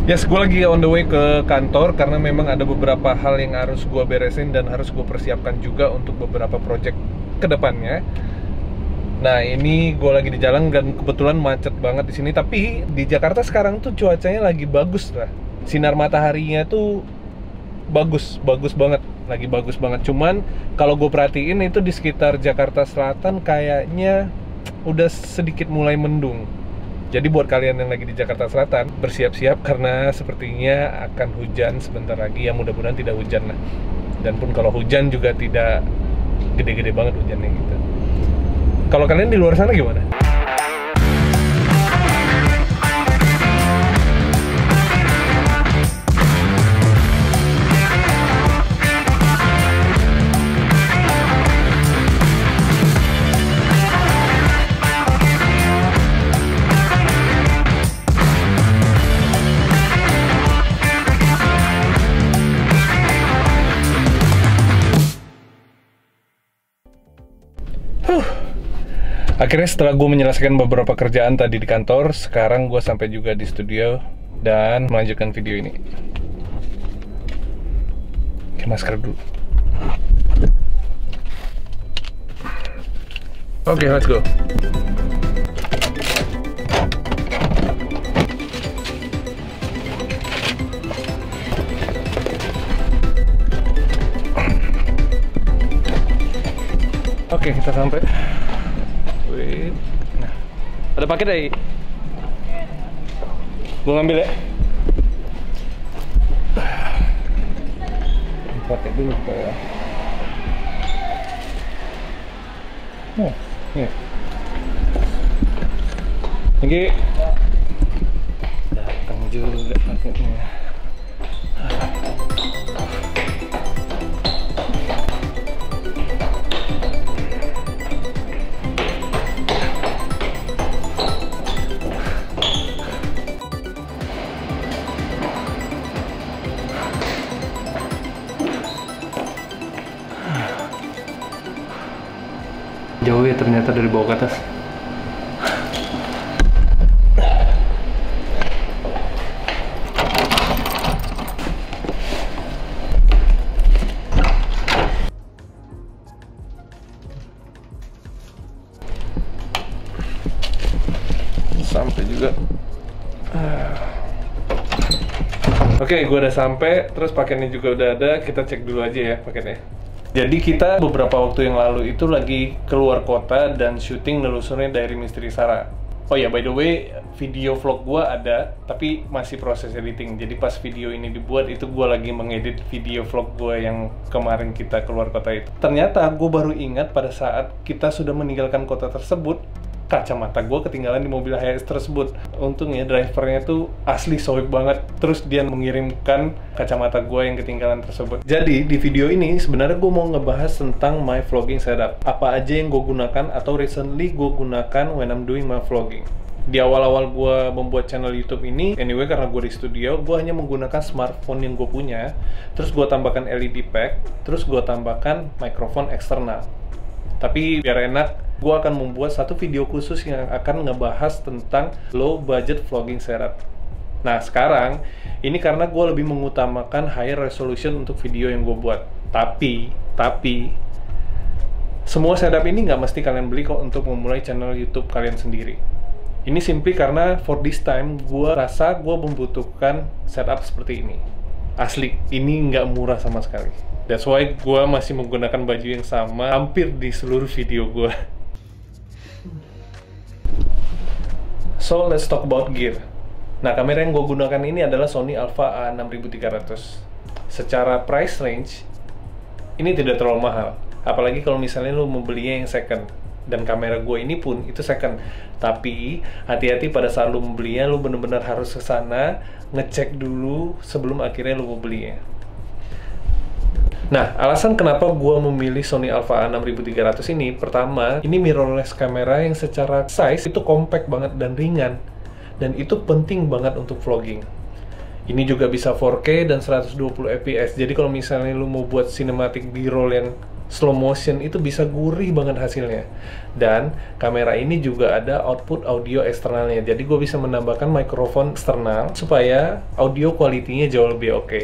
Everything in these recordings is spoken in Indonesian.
Yes, gue lagi on the way ke kantor karena memang ada beberapa hal yang harus gue beresin dan harus gue persiapkan juga untuk beberapa project ke depannya. Nah, ini gue lagi di jalan dan kebetulan macet banget di sini. Tapi di Jakarta sekarang tuh cuacanya lagi bagus lah. Sinar mataharinya tuh bagus banget, lagi bagus banget. Cuman kalau gue perhatiin itu di sekitar Jakarta Selatan kayaknya udah sedikit mulai mendung. Jadi buat kalian yang lagi di Jakarta Selatan, bersiap-siap karena sepertinya akan hujan sebentar lagi. Ya mudah-mudahan tidak hujan lah. Dan pun kalau hujan juga tidak gede-gede banget hujannya gitu. Kalau kalian di luar sana gimana? Akhirnya setelah gue menyelesaikan beberapa kerjaan tadi di kantor, sekarang gue sampai juga di studio dan melanjutkan video ini. Oke, masker dulu. Oke, let's go. Oke, kita sampai. Nah, ada paket dari. Gue ngambil ya. Paket dulu supaya. Oh, iya. Tinggi. Datang juga paketnya. Jauh ya ternyata dari bawah ke atas. Sampai juga. Oke, gue udah sampai. Terus paketnya juga udah ada. Kita cek dulu aja ya paketnya. Jadi kita beberapa waktu yang lalu itu lagi keluar kota dan syuting nelusurnya dari Misteri Sarah. Oh ya, by the way, video vlog gua ada, tapi masih proses editing. Jadi pas video ini dibuat, itu gua lagi mengedit video vlog gua yang kemarin kita keluar kota itu. Ternyata gua baru ingat pada saat kita sudah meninggalkan kota tersebut, kacamata gue ketinggalan di mobil HRS tersebut. Untungnya drivernya tuh asli sohib banget. Terus dia mengirimkan kacamata gue yang ketinggalan tersebut. Jadi di video ini sebenarnya gue mau ngebahas tentang my vlogging setup. Apa aja yang gue gunakan atau recently gue gunakan when I'm doing my vlogging. Di awal-awal gue membuat channel YouTube ini, anyway karena gue di studio, gue hanya menggunakan smartphone yang gue punya. Terus gue tambahkan LED pack, terus gue tambahkan mikrofon eksternal. Tapi biar enak, gue akan membuat satu video khusus yang akan ngebahas tentang low budget vlogging setup. Nah sekarang, ini karena gue lebih mengutamakan high resolution untuk video yang gue buat. Tapi, semua setup ini nggak mesti kalian beli kok untuk memulai channel YouTube kalian sendiri. Ini simply karena for this time, gue rasa gue membutuhkan setup seperti ini. Asli, ini nggak murah sama sekali. That's why gue masih menggunakan baju yang sama hampir di seluruh video gue. So, let's talk about gear. Nah, kamera yang gue gunakan ini adalah Sony Alpha A6300. Secara price range, ini tidak terlalu mahal. Apalagi kalau misalnya lu membelinya yang second. Dan kamera gue ini pun itu second. Tapi, hati-hati pada saat lu membelinya, lu bener-bener harus ke sana, ngecek dulu sebelum akhirnya lu membelinya. Nah, alasan kenapa gue memilih Sony Alpha A6300 ini, pertama, ini mirrorless kamera yang secara size itu compact banget dan ringan. Dan itu penting banget untuk vlogging. Ini juga bisa 4K dan 120 fps. Jadi kalau misalnya lu mau buat cinematic B-roll yang slow motion itu bisa gurih banget hasilnya. Dan kamera ini juga ada output audio eksternalnya, jadi gue bisa menambahkan mikrofon eksternal supaya audio kualitinya jauh lebih oke.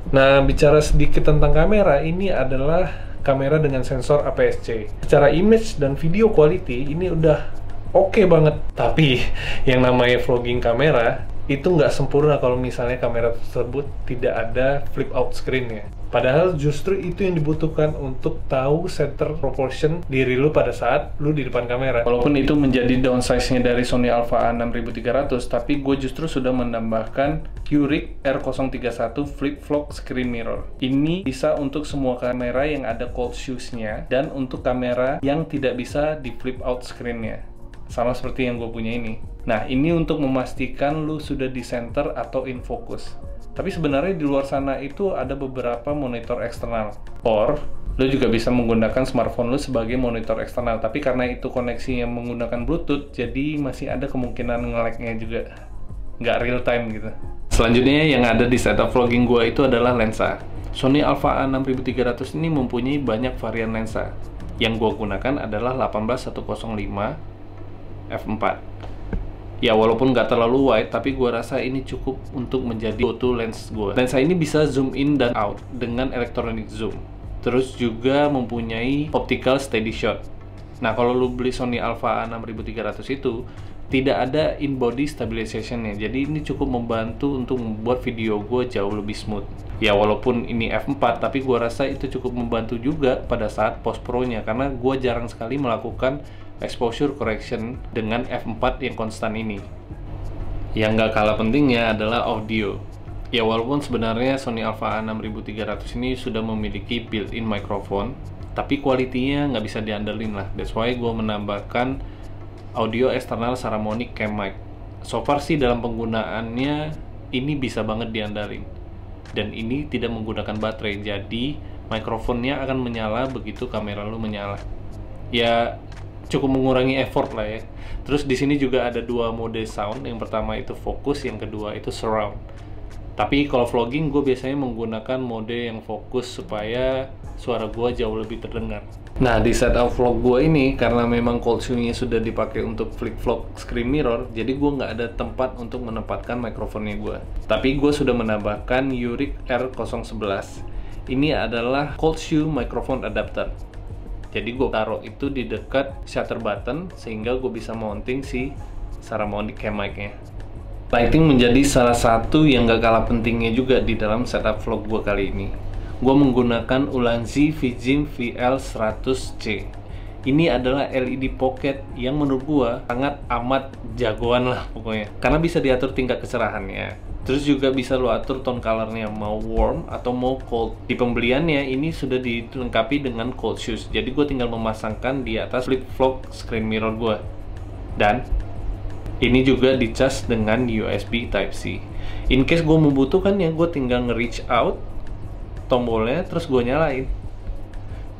Nah, bicara sedikit tentang kamera, ini adalah kamera dengan sensor APS-C. Secara image dan video quality ini udah oke banget. Tapi yang namanya vlogging kamera itu nggak sempurna kalau misalnya kamera tersebut tidak ada flip out screen-nya. Padahal justru itu yang dibutuhkan untuk tahu center proportion diri lu pada saat lu di depan kamera. Walaupun itu menjadi downsize-nya dari Sony Alpha A6300, tapi gue justru sudah menambahkan Eurek R031 Flip Vlog Screen Mirror. Ini bisa untuk semua kamera yang ada cold shoes-nya dan untuk kamera yang tidak bisa di flip out screen-nya. Sama seperti yang gue punya ini. Nah, ini untuk memastikan lu sudah di center atau in focus. Tapi sebenarnya di luar sana itu ada beberapa monitor eksternal. Or, lu juga bisa menggunakan smartphone lu sebagai monitor eksternal. Tapi karena itu koneksinya menggunakan Bluetooth, jadi masih ada kemungkinan nge-lag-nya juga. Nggak real time gitu. Selanjutnya yang ada di setup vlogging gue itu adalah lensa. Sony Alpha A6300 ini mempunyai banyak varian lensa. Yang gue gunakan adalah 18-105 f4. Ya, walaupun nggak terlalu wide, tapi gue rasa ini cukup untuk menjadi go-to lens gue. Lensa ini bisa zoom in dan out dengan electronic zoom. Terus juga mempunyai optical steady shot. Nah, kalau lu beli Sony Alpha A6300 itu tidak ada in-body stabilization-nya. Jadi ini cukup membantu untuk membuat video gue jauh lebih smooth. Ya, walaupun ini f4, tapi gue rasa itu cukup membantu juga pada saat post pro-nya, karena gue jarang sekali melakukan exposure correction dengan f4 yang konstan ini. Yang nggak kalah pentingnya adalah audio. Ya, walaupun sebenarnya Sony Alpha A6300 ini sudah memiliki built-in microphone, tapi kualitinya nggak bisa diandelin lah. That's why gue menambahkan audio eksternal Saramonic Cam Mic. So far sih dalam penggunaannya ini bisa banget diandalin. Dan ini tidak menggunakan baterai, jadi mikrofonnya akan menyala begitu kamera lu menyala. Ya, cukup mengurangi effort lah ya. Terus di sini juga ada dua mode sound. Yang pertama itu fokus, yang kedua itu surround. Tapi kalau vlogging gue biasanya menggunakan mode yang fokus supaya suara gue jauh lebih terdengar. Nah, di setup vlog gue ini karena memang cold shoe-nya sudah dipakai untuk flip vlog screen mirror, jadi gue nggak ada tempat untuk menempatkan mikrofonnya gue. Tapi gue sudah menambahkan Eurek R011. Ini adalah cold shoe microphone adapter. Jadi gue taruh itu di dekat shutter button sehingga gue bisa mounting si Saramonic Cam Mic-nya. Lighting menjadi salah satu yang gak kalah pentingnya juga di dalam setup vlog gue kali ini. Gue menggunakan Ulanzi Vigim VL100C. Ini adalah LED pocket yang menurut gue sangat amat jagoan lah pokoknya. Karena bisa diatur tingkat kecerahannya. Terus juga bisa lo atur tone colornya mau warm atau mau cold. Di pembeliannya ini sudah dilengkapi dengan cold shoes. Jadi gue tinggal memasangkan di atas flip vlog screen mirror gue. Dan ini juga dicas dengan USB Type-C. In case gue membutuhkan ya, gue tinggal nge-reach out tombolnya terus gue nyalain.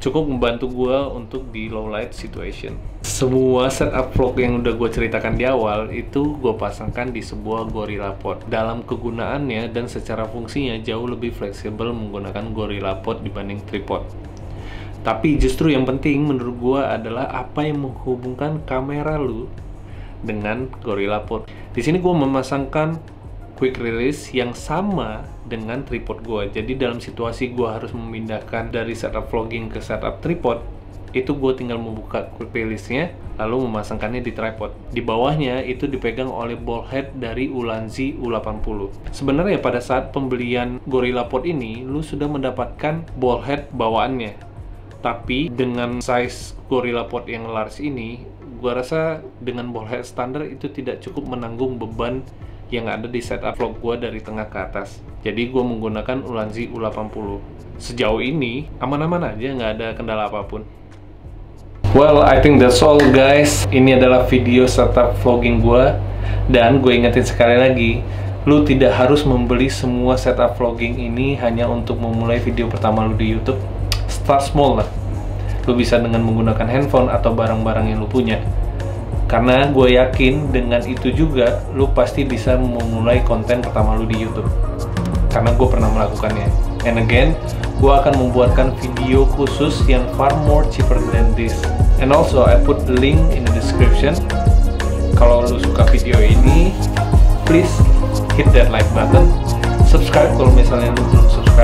Cukup membantu gue untuk di low light situation. Semua setup vlog yang udah gue ceritakan di awal itu gue pasangkan di sebuah GorillaPod. Dalam kegunaannya dan secara fungsinya jauh lebih fleksibel menggunakan GorillaPod dibanding tripod. Tapi justru yang penting menurut gue adalah apa yang menghubungkan kamera lu dengan GorillaPod. Di sini gue memasangkan quick release yang sama dengan tripod gue. Jadi dalam situasi gue harus memindahkan dari setup vlogging ke setup tripod, itu gue tinggal membuka quick release-nya lalu memasangkannya di tripod. Di bawahnya itu dipegang oleh ball head dari Ulanzi U80. Sebenarnya pada saat pembelian GorillaPod ini lu sudah mendapatkan ball head bawaannya. Tapi dengan size GorillaPod yang large ini, gue rasa dengan ball head standar itu tidak cukup menanggung beban yang ada di setup vlog gue dari tengah ke atas. Jadi gue menggunakan Ulanzi U80. Sejauh ini aman-aman aja, nggak ada kendala apapun. Well, I think that's all guys. Ini adalah video setup vlogging gue. Dan gue ingetin sekali lagi, lu tidak harus membeli semua setup vlogging ini hanya untuk memulai video pertama lu di YouTube. Start small lah. Lu bisa dengan menggunakan handphone atau barang-barang yang lu punya. Karena gue yakin dengan itu juga lu pasti bisa memulai konten pertama lu di YouTube. Karena gue pernah melakukannya. And again, gue akan membuatkan video khusus yang far more cheaper than this. And also I put the link in the description. Kalau lu suka video ini, please hit that like button. Subscribe kalau misalnya lu belum subscribe.